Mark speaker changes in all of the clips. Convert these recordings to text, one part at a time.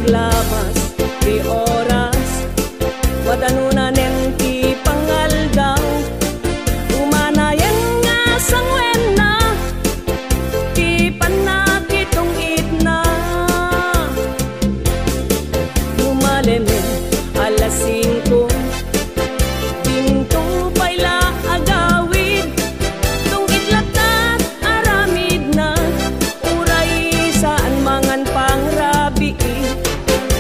Speaker 1: aglabas ti oras, wadanunanen ti pangaldaw, umanayan nga sangwen na ti panakitong itna. Umalemen alas 5, pinto payla agawid, tung itlatat aramid na, uray saan mangan pangrabi,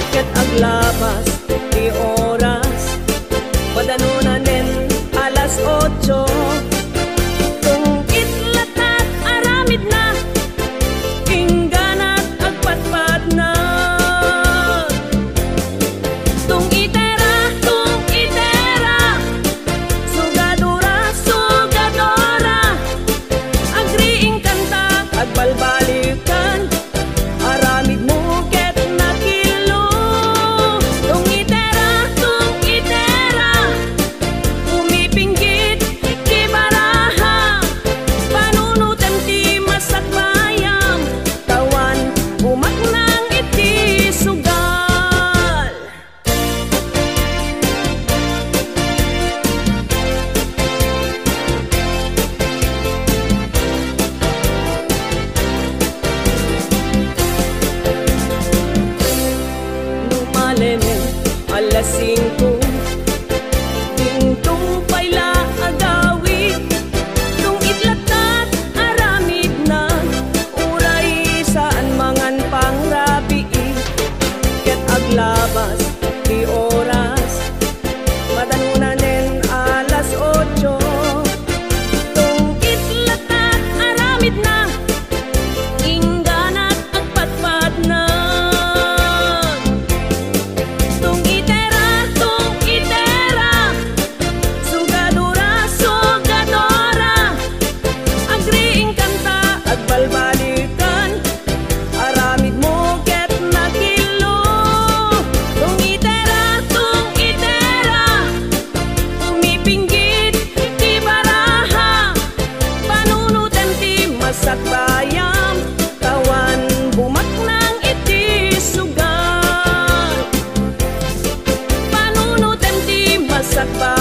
Speaker 1: ket aglabas ti oras, wadanunanen alas 8, tung itlatat aramid na, ingganat agpatpat na. Tung itera, sugadora, sugadora, agriing kanta, agbalbalikan, aramid mo ket nakilo. Tung itera, umipinggit ti baraha, panunutan ti masakbayam, tawan umaknang iti sugal. Lumalemen alas 5, pintong payla agawid, tung itlatat aramid na, uray saan mangan pangrabi, ket aglabas ti oras, wadanunanen alas 8, tung itlatat aramid na, ingganat agpatpat na. Tung itera, sugadora, sugadora, agriing kanta, agbalbalikan, aramid mo ket nakilo. Tung itera, umipinggit ti baraha, panunutan ti masakbayam, tawan bumaknang iti sugal, panunutan ti masakbayam.